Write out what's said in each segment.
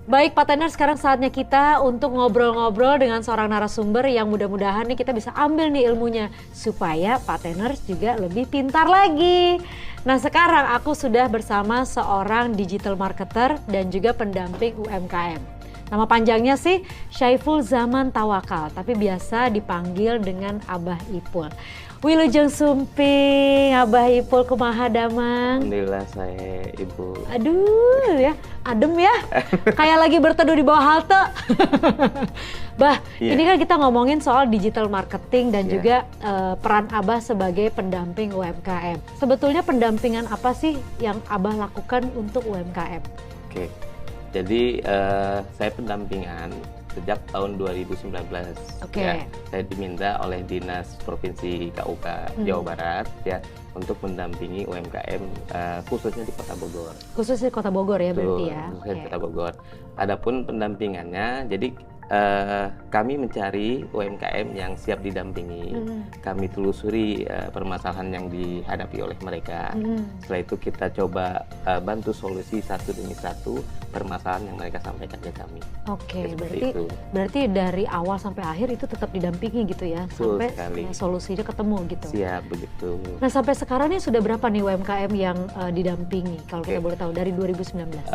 Baik Pak Tenar, sekarang saatnya kita untuk ngobrol-ngobrol dengan seorang narasumber yang mudah-mudahan nih kita bisa ambil nih ilmunya supaya Pak Tenar juga lebih pintar lagi. Nah sekarang aku sudah bersama seorang digital marketer dan juga pendamping UMKM. Nama panjangnya sih Syaiful Zaman Tawakal, tapi biasa dipanggil dengan Abah Ipul. Wilujeng Sumping, Abah Ipul kumaha damang? Alhamdulillah saya Ibu. Aduh ya, adem ya. Kayak lagi berteduh di bawah halte. Bah, ini kan kita ngomongin soal digital marketing dan juga peran Abah sebagai pendamping UMKM. Sebetulnya pendampingan apa sih yang Abah lakukan untuk UMKM? Oke, jadi saya pendampingan sejak tahun 2019. Oke. Ya, saya diminta oleh Dinas Provinsi KUK Jawa Barat ya untuk mendampingi UMKM khususnya di Kota Bogor. Khususnya di Kota Bogor ya berarti ya. Khususnya di Kota Bogor. Adapun pendampingannya, jadi kami mencari UMKM yang siap didampingi. Kami telusuri permasalahan yang dihadapi oleh mereka. Setelah itu kita coba bantu solusi satu demi satu permasalahan yang mereka sampaikan ke kami. Oke, berarti dari awal sampai akhir itu tetap didampingi gitu ya, sampai solusinya ketemu gitu. Siap, begitu. Nah sampai sekarang ini sudah berapa nih UMKM yang didampingi kalau kita boleh tahu dari 2019?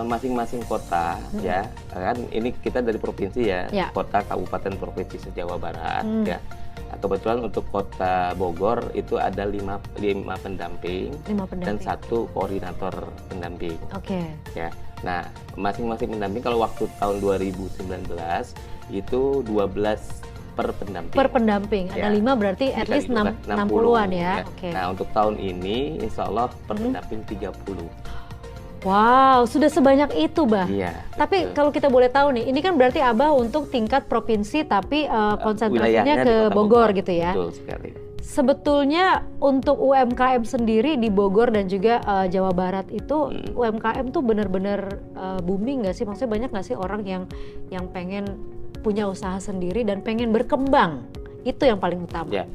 Masing-masing kota ya, kan ini kita dari provinsi ya, kota, kabupaten, provinsi se-Jawa Barat ya. Nah, kebetulan untuk Kota Bogor itu ada 5 pendamping, dan 1 koordinator pendamping. Oke. Ya. Nah, masing-masing pendamping kalau waktu tahun 2019 itu 12 per pendamping. Per pendamping, ada 5 berarti at least 60-an ya. Oke. Nah, untuk tahun ini insya Allah per pendamping 30. Wow, sudah sebanyak itu, Bah. Iya. Tapi kalau kita boleh tahu nih, ini kan berarti Abah untuk tingkat provinsi tapi konsentrasinya ke Bogor gitu ya. Betul sekali. Sebetulnya untuk UMKM sendiri di Bogor dan juga Jawa Barat itu UMKM tuh benar-benar booming nggak sih? Maksudnya banyak nggak sih orang yang pengen punya usaha sendiri dan pengen berkembang? Itu yang paling utama. Ya.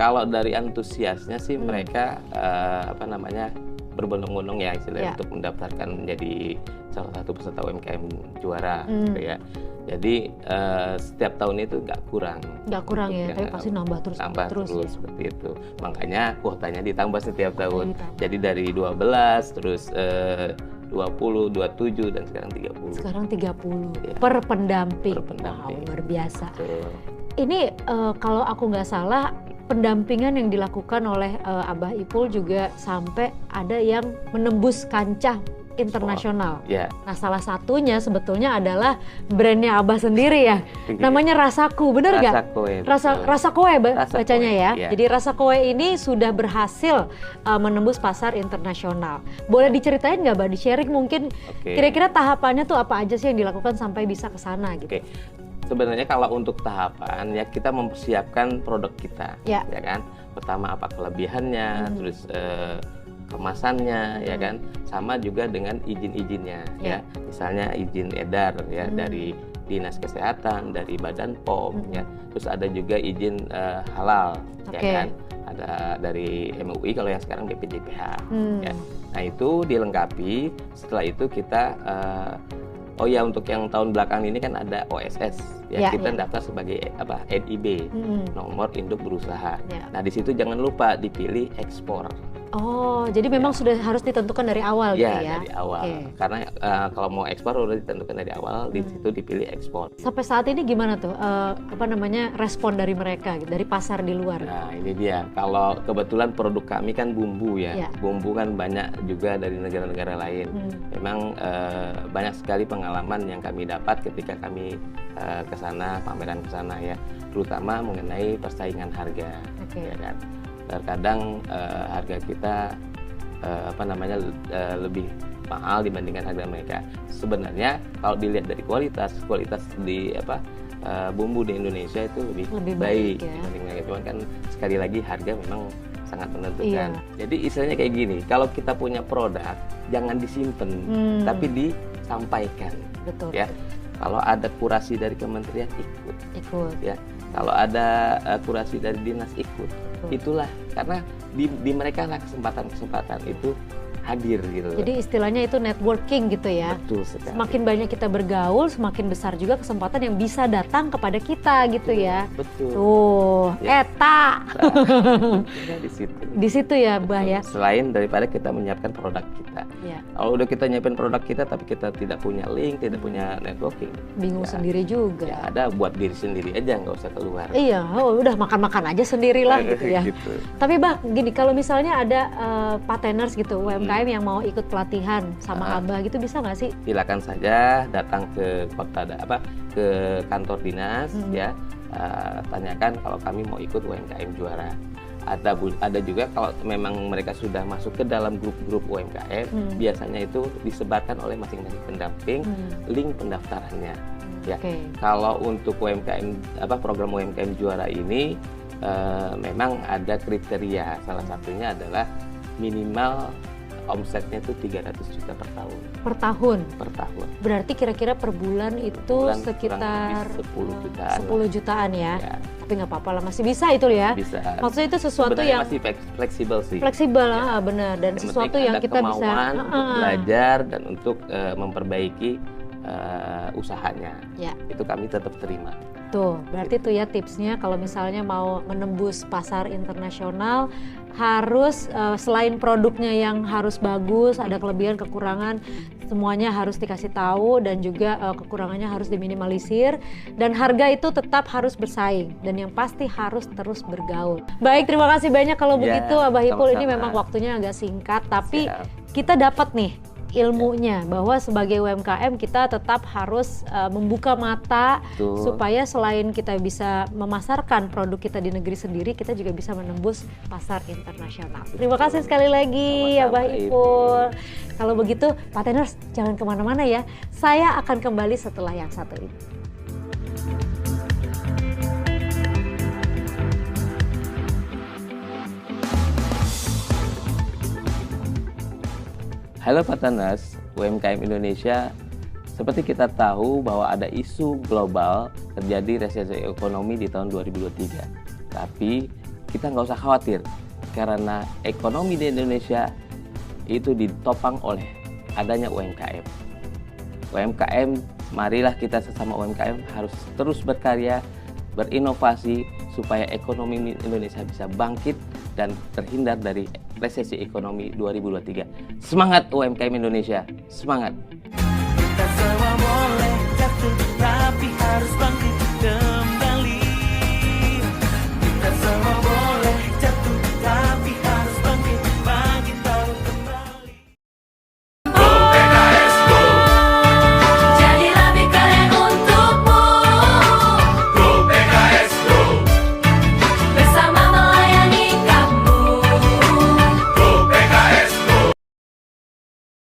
Kalau dari antusiasnya sih mereka berbondong-bondong ya istilahnya untuk mendaftarkan menjadi salah satu peserta UMKM juara gitu ya. Jadi setiap tahun itu nggak kurang. Nggak kurang ya, tapi pasti nambah terus ya. Seperti itu. Makanya kuotanya ditambah setiap tahun. Jadi dari 12 terus 20, 27 dan sekarang 30. Sekarang 30 ya. Per pendamping. Wow, luar biasa. Betul. Ini kalau aku nggak salah pendampingan yang dilakukan oleh Abah Ipul juga sampai ada yang menembus kancah internasional. Nah salah satunya sebetulnya adalah brandnya Abah sendiri ya. Namanya Rasaku, bener nggak? Rasa Kowe bacanya ya. Jadi Rasa Kowe ini sudah berhasil menembus pasar internasional. Boleh diceritain nggak, Bah? Di-sharing mungkin kira-kira tahapannya tuh apa aja sih yang dilakukan sampai bisa ke sana gitu? Sebenarnya kalau untuk tahapan ya kita mempersiapkan produk kita, ya kan. Pertama apa kelebihannya, terus kemasannya, ya kan. Sama juga dengan izin-izinnya, ya. Misalnya izin edar ya dari Dinas Kesehatan, dari Badan POM, ya. Terus ada juga izin halal, ya kan. Ada dari MUI kalau yang sekarang BPJPH, ya. Nah itu dilengkapi. Setelah itu kita untuk yang tahun belakang ini kan ada OSS ya, kita daftar sebagai NIB, nomor induk berusaha. Nah di situ jangan lupa dipilih ekspor. Oh, jadi memang sudah harus ditentukan dari awal gitu ya? Dari awal. Karena kalau mau ekspor udah ditentukan dari awal, di situ dipilih ekspor. Sampai saat ini gimana tuh respon dari mereka, dari pasar di luar? Nah ini dia, kalau kebetulan produk kami kan bumbu ya, bumbu kan banyak juga dari negara-negara lain. Memang banyak sekali pengalaman yang kami dapat ketika kami ke sana, pameran ke sana ya, terutama mengenai persaingan harga, ya kan. Terkadang harga kita lebih mahal dibandingkan harga mereka. Sebenarnya kalau dilihat dari kualitas di bumbu di Indonesia itu lebih baik dibanding mereka. Cuman kan sekali lagi harga memang sangat menentukan. Jadi istilahnya kayak gini, kalau kita punya produk jangan disimpan, tapi disampaikan. Betul. Ya. Kalau ada kurasi dari kementerian ikut. Ya. Kalau ada kurasi dari dinas ikut. Itulah karena di mereka lah kesempatan itu hadir gitu. Jadi istilahnya itu networking gitu ya. Betul sekali. Semakin banyak kita bergaul, semakin besar juga kesempatan yang bisa datang kepada kita gitu ya. Betul. Tuh, Ya. eta. Di situ. Di situ ya, Bah ya. Selain daripada kita menyiapkan produk kita. Ya. Kalau udah kita nyiapin produk kita tapi kita tidak punya link, tidak punya networking. Bingung sendiri juga. Ya, ada buat diri sendiri aja, nggak usah keluar. Iya, udah makan-makan aja sendirilah gitu ya. Gitu. Tapi Bah, gini, kalau misalnya ada partners gitu, UMKM yang mau ikut pelatihan sama Abah gitu, bisa nggak sih? Silakan saja datang ke ke kantor dinas ya, tanyakan kalau kami mau ikut UMKM Juara. Ada juga kalau memang mereka sudah masuk ke dalam grup-grup UMKM, biasanya itu disebarkan oleh masing-masing pendamping link pendaftarannya. Ya, kalau untuk UMKM program UMKM Juara ini memang ada kriteria. Salah satunya adalah minimal omsetnya itu 300 juta per tahun. Per tahun? Per tahun. Berarti kira-kira per bulan itu sekitar 10 jutaan. 10 jutaan ya. Tapi nggak apa-apa lah, masih bisa itu ya. Bisa. Maksudnya itu sesuatu sebenarnya yang masih fleksibel sih. Fleksibel lah, benar. Dan sesuatu yang kita bisa untuk belajar dan untuk memperbaiki usahanya. Ya. Itu kami tetap terima. Tuh, berarti tuh ya tipsnya kalau misalnya mau menembus pasar internasional, harus selain produknya yang harus bagus, ada kelebihan kekurangan, semuanya harus dikasih tahu, dan juga kekurangannya harus diminimalisir, dan harga itu tetap harus bersaing, dan yang pasti harus terus bergaul. Baik, terima kasih banyak kalau begitu Abah Ipul. Ini memang waktunya agak singkat, tapi kita dapat nih ilmunya bahwa sebagai UMKM kita tetap harus membuka mata supaya selain kita bisa memasarkan produk kita di negeri sendiri, kita juga bisa menembus pasar internasional. Terima kasih sekali lagi Abah Ipul. Kalau begitu Partners jangan kemana-mana ya, saya akan kembali setelah yang satu ini. Halo Partners, UMKM Indonesia, seperti kita tahu bahwa ada isu global terjadi resesi ekonomi di tahun 2023. Tapi kita nggak usah khawatir, karena ekonomi di Indonesia itu ditopang oleh adanya UMKM. UMKM, marilah kita sesama UMKM harus terus berkarya, berinovasi, supaya ekonomi Indonesia bisa bangkit dan terhindar dari resesi ekonomi 2023. Semangat UMKM Indonesia, semangat! Kita semua boleh jatuh, tapi harus bangkit.